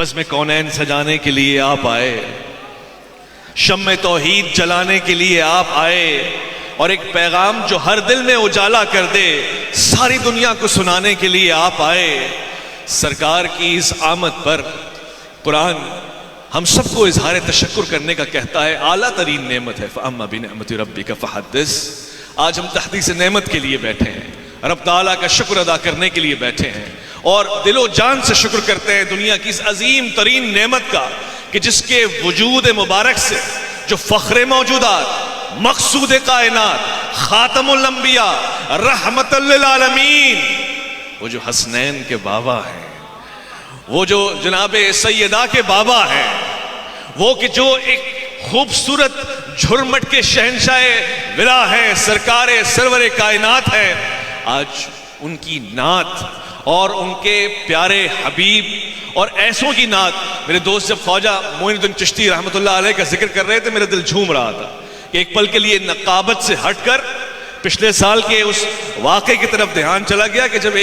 بس میں کونین سجانے کے لیے آپ آئے، شمع توحید جلانے کے لیے آپ آئے، اور ایک پیغام جو ہر دل میں اجالا کر دے ساری دنیا کو سنانے کے لیے آپ آئے۔ سرکار کی اس آمد پر قرآن ہم سب کو اظہار تشکر کرنے کا کہتا ہے، اعلیٰ ترین نعمت ہے۔ فَأَمَّا بِنِعْمَتِ رَبِّكَ فَحَدِّثْ۔ آج ہم تحدیث نعمت کے لیے بیٹھے ہیں، رب تعالیٰ کا شکر ادا کرنے کے لیے بیٹھے ہیں، اور دل و جان سے شکر کرتے ہیں دنیا کی اس عظیم ترین نعمت کا کہ جس کے وجود مبارک سے جو فخر موجودات، مقصود کائنات، خاتم الانبیاء، رحمت للعالمین، وہ جو حسنین کے بابا ہیں، وہ جو جناب سیدہ کے بابا ہیں، وہ کہ جو ایک خوبصورت جھرمٹ کے شہنشاہ ولا ہیں، سرکار سرور کائنات ہیں، آج ان کی نعت اور ان کے پیارے حبیب اور ایسوں کی نعت۔ میرے دوست جب خواجہ معین الدین چشتی رحمۃ اللہ علیہ کا ذکر کر رہے تھے، میرا دل جھوم رہا تھا کہ ایک پل کے لیے نقابت سے ہٹ کر پچھلے سال کے اس واقعے کی طرف دھیان چلا گیا کہ جب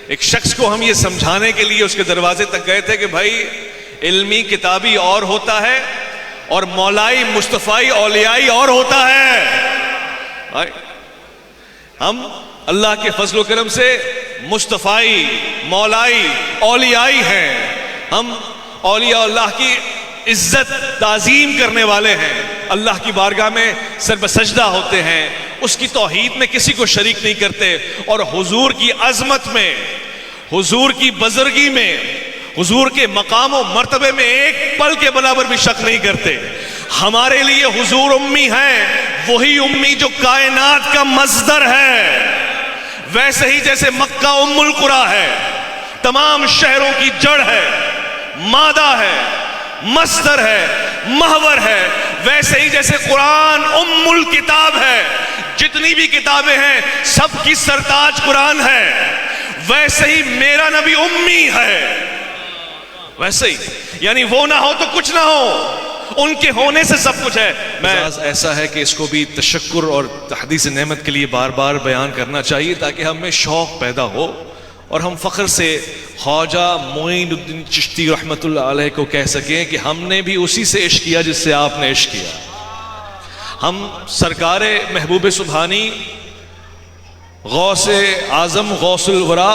ایک شخص کو ہم یہ سمجھانے کے لیے اس کے دروازے تک گئے تھے کہ بھائی علمی کتابی اور ہوتا ہے اور مولائی مصطفی اولیائی اور ہوتا ہے۔ ہم اللہ کے فضل و کرم سے مصطفی مولائی اولیائی ہیں، ہم اولیاء اللہ کی عزت تعظیم کرنے والے ہیں، اللہ کی بارگاہ میں سر بسجدہ ہوتے ہیں، اس کی توحید میں کسی کو شریک نہیں کرتے، اور حضور کی عظمت میں، حضور کی بزرگی میں، حضور کے مقام و مرتبے میں ایک پل کے برابر بھی شک نہیں کرتے۔ ہمارے لیے حضور امی ہیں، وہی امی جو کائنات کا مصدر ہے، ویسے ہی جیسے مکہ ام القریٰ ہے، تمام شہروں کی جڑ ہے، مادہ ہے، مصدر ہے، محور ہے، ویسے ہی جیسے قرآن ام الکتاب ہے، جتنی بھی کتابیں ہیں سب کی سرتاج قرآن ہے، ویسے ہی میرا نبی امی ہے، ویسے ہی، یعنی وہ نہ ہو تو کچھ نہ ہو، ان کے ہونے سے سب کچھ ہے۔ ایسا ہے کہ اس کو بھی تشکر اور تحدیث نعمت کے لیے بار بار بیان کرنا چاہیے تاکہ ہمیں شوق پیدا ہو اور ہم فخر سے خواجہ معین الدین چشتی رحمت اللہ علیہ کو کہہ سکیں کہ ہم نے بھی اسی سے عشق کیا جس سے آپ نے عشق کیا۔ ہم سرکار محبوب سبحانی غوث اعظم غوث الورا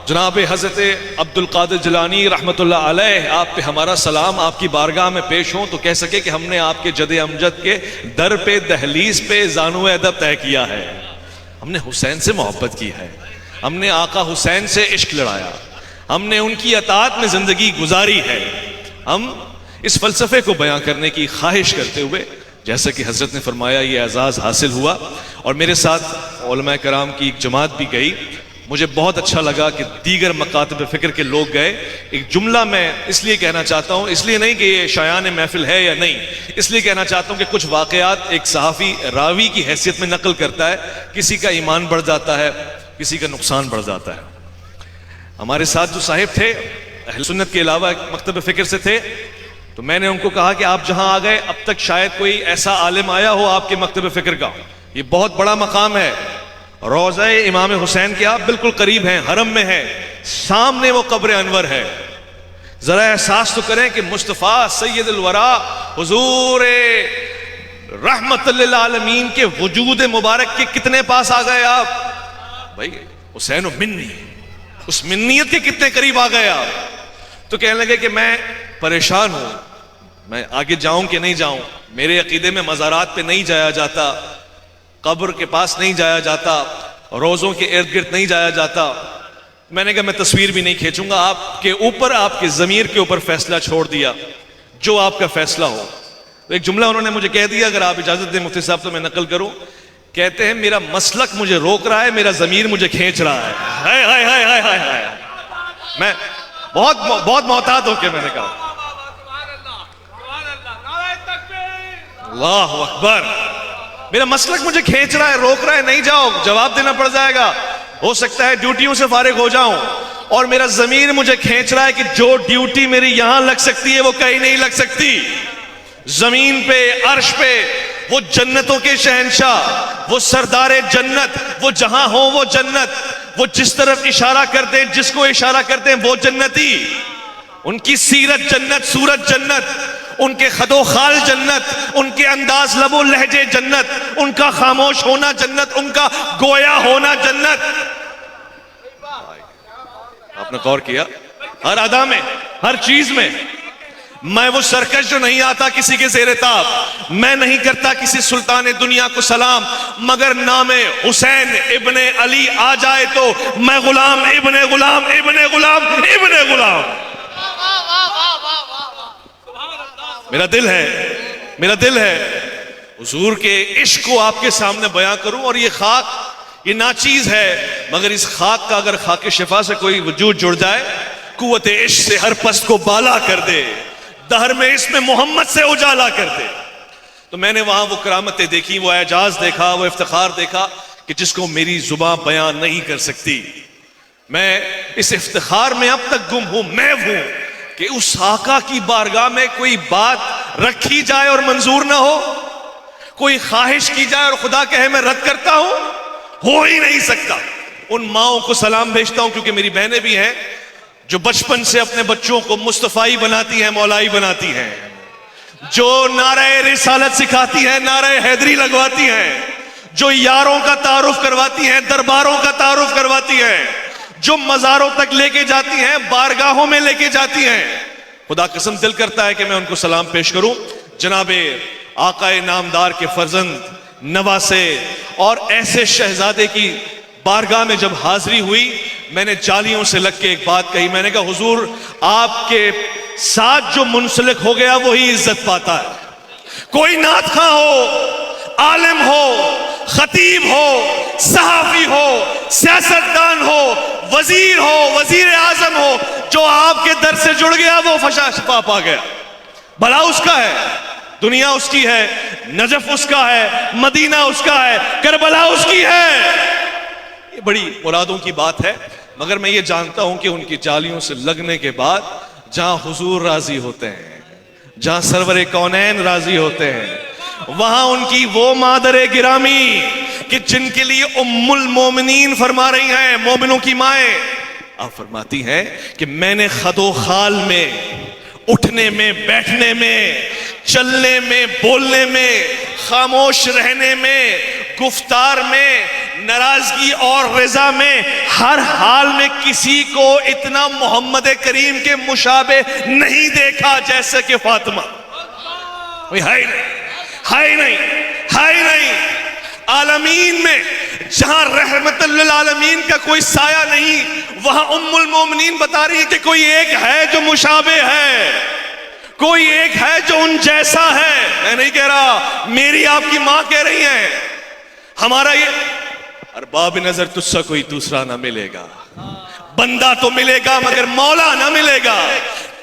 جناب حضرت عبد القادر جیلانی رحمت اللہ علیہ، آپ پہ ہمارا سلام آپ کی بارگاہ میں پیش ہوں تو کہہ سکے کہ ہم نے آپ کے جد امجد کے در پہ دہلیز پہ زانو ادب طے کیا ہے، ہم نے حسین سے محبت کی ہے، ہم نے آقا حسین سے عشق لڑایا، ہم نے ان کی اطاعت میں زندگی گزاری ہے۔ ہم اس فلسفے کو بیان کرنے کی خواہش کرتے ہوئے جیسا کہ حضرت نے فرمایا یہ اعزاز حاصل ہوا، اور میرے ساتھ علماء کرام کی ایک جماعت بھی گئی، مجھے بہت اچھا لگا کہ دیگر مکاتب فکر کے لوگ گئے۔ ایک جملہ میں اس لیے کہنا چاہتا ہوں، اس لیے نہیں کہ یہ شایان محفل ہے یا نہیں، اس لیے کہنا چاہتا ہوں کہ کچھ واقعات ایک صحافی راوی کی حیثیت میں نقل کرتا ہے، کسی کا ایمان بڑھ جاتا ہے، کسی کا نقصان بڑھ جاتا ہے۔ ہمارے ساتھ جو صاحب تھے اہل سنت کے علاوہ ایک مکتب فکر سے تھے، تو میں نے ان کو کہا کہ آپ جہاں آ گئے اب تک شاید کوئی ایسا عالم آیا ہو آپ کے مکتب فکر کا، یہ بہت بڑا مقام ہے، روضہ امام حسین کے آپ بالکل قریب ہیں، حرم میں ہے، سامنے وہ قبر انور ہے، ذرا احساس تو کریں کہ مصطفیٰ سید الورا حضور رحمت للعالمین کے وجود مبارک کے کتنے پاس آ گئے آپ؟ بھائی حسین و منی، اس منیت کے کتنے قریب آ گئے آپ؟ تو کہنے لگے کہ میں پریشان ہوں، میں آگے جاؤں کہ نہیں جاؤں، میرے عقیدے میں مزارات پہ نہیں جایا جاتا، قبر کے پاس نہیں جایا جاتا، روزوں کے ارد گرد نہیں جایا جاتا۔ میں نے کہا میں تصویر بھی نہیں کھینچوں گا، آپ کے اوپر، آپ کے ضمیر کے اوپر فیصلہ چھوڑ دیا، جو آپ کا فیصلہ ہو۔ ایک جملہ انہوں نے مجھے کہہ دیا، اگر آپ اجازت دیں مفتی صاحب تو میں نقل کروں، کہتے ہیں میرا مسلک مجھے روک رہا ہے، میرا ضمیر مجھے کھینچ رہا ہے۔ ہائے ہائے ہائے ہائے ہائے ہائے، میں بہت محتاط ہو کے میں نے کہا اللہ اکبر، میرا مسلک مجھے کھینچ رہا ہے، روک رہا ہے، نہیں جاؤ، جواب دینا پڑ جائے گا، ہو سکتا ہے ڈیوٹیوں سے فارغ ہو جاؤں، اور میرا ضمیر مجھے کھینچ رہا ہے کہ جو ڈیوٹی میری یہاں لگ سکتی ہے وہ کہیں نہیں لگ سکتی، زمین پہ، عرش پہ، وہ جنتوں کے شہنشاہ، وہ سردار جنت، وہ جہاں ہو وہ جنت، وہ جس طرف اشارہ کرتے ہیں، جس کو اشارہ کرتے ہیں وہ جنتی، ان کی سیرت جنت، صورت جنت، ان کے خد و خال جنت، ان کے انداز لب و لہجے جنت، ان کا خاموش ہونا جنت، ان کا گویا ہونا جنت. آپ نے غور کیا؟ ہر ادا میں، ہر چیز میں. میں وہ سرکش جو نہیں آتا کسی کے زیر تاب، میں نہیں کرتا کسی سلطان دنیا کو سلام، مگر نام حسین ابن علی آ جائے تو میں غلام ابن غلام ابن غلام ابن غلام. میرا دل ہے، میرا دل ہے حضور کے عشق کو آپ کے سامنے بیان کروں. اور یہ خاک، یہ ناچیز ہے، مگر اس خاک کا اگر خاک شفا سے کوئی وجود جڑ جائے، قوت عشق سے ہر پست کو بالا کر دے، دہر میں اس میں محمد سے اجالا کر دے. تو میں نے وہاں وہ کرامتیں دیکھی، وہ اعجاز دیکھا، وہ افتخار دیکھا کہ جس کو میری زبان بیان نہیں کر سکتی. میں اس افتخار میں اب تک گم ہوں، میں ہوں کہ اس آقا کی بارگاہ میں کوئی بات رکھی جائے اور منظور نہ ہو، کوئی خواہش کی جائے اور خدا کہے میں رد کرتا ہوں، ہو ہی نہیں سکتا. ان ماؤں کو سلام بھیجتا ہوں کیونکہ میری بہنیں بھی ہیں جو بچپن سے اپنے بچوں کو مصطفی بناتی ہیں، مولائی بناتی ہیں، جو نعرہ رسالت سکھاتی ہیں، نعرہ حیدری لگواتی ہیں، جو یاروں کا تعارف کرواتی ہیں، درباروں کا تعارف کرواتی ہیں، جو مزاروں تک لے کے جاتی ہیں، بارگاہوں میں لے کے جاتی ہیں. خدا قسم دل کرتا ہے کہ میں ان کو سلام پیش کروں. جناب آقا نامدار کے فرزند، نواسے اور ایسے شہزادے کی بارگاہ میں جب حاضری ہوئی، میں نے جالیوں سے لگ کے ایک بات کہی. میں نے کہا حضور آپ کے ساتھ جو منسلک ہو گیا وہی عزت پاتا ہے. کوئی نعت خواں ہو، عالم ہو، خطیب ہو، صحافی ہو، سیاستدان ہو، وزیر ہو، وزیر اعظم ہو، جو آپ کے در سے جڑ گیا وہ فشا شفا پا گیا. بھلا اس کا ہے، دنیا اس کی ہے، نجف اس کا ہے، مدینہ اس کا ہے، کربلا اس کی ہے. یہ بڑی مرادوں کی بات ہے، مگر میں یہ جانتا ہوں کہ ان کی جالیوں سے لگنے کے بعد جہاں حضور راضی ہوتے ہیں، جہاں سرور کونین راضی ہوتے ہیں، وہاں ان کی وہ مادر گرامی کہ جن کے لیے ام المومنین فرما رہی ہیں، مومنوں کی مائیں، آپ فرماتی ہیں کہ میں نے خد و خال میں، اٹھنے میں، بیٹھنے میں، چلنے میں، بولنے میں، خاموش رہنے میں، گفتار میں، ناراضگی اور رضا میں، ہر حال میں کسی کو اتنا محمد کریم کے مشابہ نہیں دیکھا جیسے کہ فاطمہ. ہائی نہیں، ہائی نہیں، ہائی نہیں. عالمین میں جہاں رحمت للعالمین کا کوئی سایہ نہیں، وہاں ام المومنین بتا رہی ہے کہ کوئی ایک ہے جو مشابہ ہے، کوئی ایک ہے جو ان جیسا ہے. میں نہیں کہہ رہا، میری آپ کی ماں کہہ رہی ہیں. ہمارا یہ ارباب نظر تجھ سے کوئی دوسرا نہ ملے گا، بندہ تو ملے گا مگر مولا نہ ملے گا.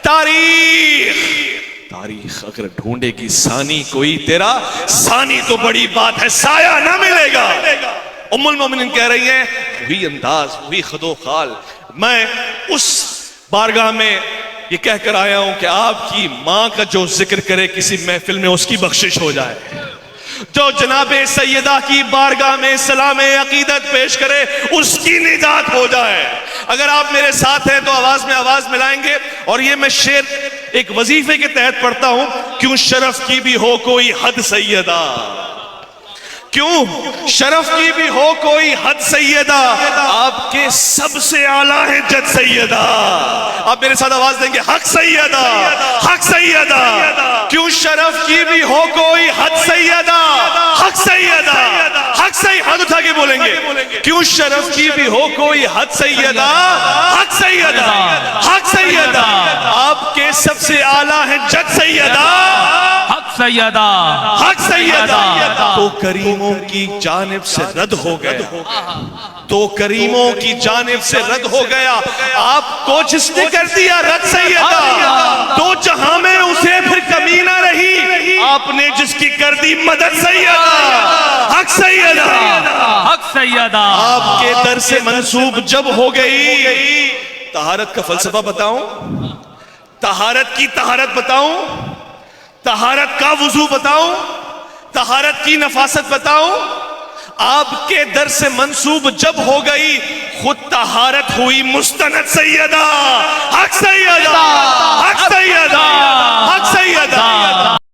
تاریخ اگر ڈھونڈے گی ثانی کوئی تیرا، ثانی تو بڑی بات ہے، سایہ نہ ملے گا. ام المومنین کہہ رہی ہیں وہی انداز، وہی خد و خال. میں اس بارگاہ میں یہ کہہ کر آیا ہوں کہ آپ کی ماں کا جو ذکر کرے کسی محفل میں اس کی بخشش ہو جائے، جو جناب سیدہ کی بارگاہ میں سلام عقیدت پیش کرے اس کی نجات ہو جائے. اگر آپ میرے ساتھ ہیں تو آواز میں آواز ملائیں گے. اور یہ میں شعر ایک وظیفے کے تحت پڑھتا ہوں. کیوں شرف کی بھی ہو کوئی حد سیدہ، کیوں شرف کی بھی ہو کوئی حد سیدہ، آپ کے سب سے اعلیٰ ہے جد سیدہ. آپ میرے ساتھ آواز دیں گے، حق سیدہ، حق سیدہ. کیوں شرف کی بھی ہو کوئی حد سیدہ، حق سیدہ، حق سیدہ. ہاتھ اٹھا کے بولیں گے، کیوں شرف کی بھی ہو کوئی حد سیدہ، حق سیدہ، حق سیدہ. آپ کے سب سے اعلیٰ ہے جد سیدہ، حق سیدہ، حق سیدہ. تو کریموں کی جانب سے رد ہو گیا، تو کریموں کی جانب سے رد ہو گیا. آپ کو جس نے کر دیا رد سیدہ، دو جہاں میں اسے پھر کمی نہ رہی. آپ نے جس کی کر دی مدد سیدہ، حق سیدہ، حق سیدہ. آپ کے در سے منسوب جب ہو گئی. طہارت کا فلسفہ بتاؤں، طہارت کی طہارت بتاؤں، طہارت کا وضو بتاؤں، طہارت کی نفاست بتاؤں. آپ کے در سے منسوب جب ہو گئی خود طہارت ہوئی مستند سیدہ، حق سیدہ، حق سیدہ،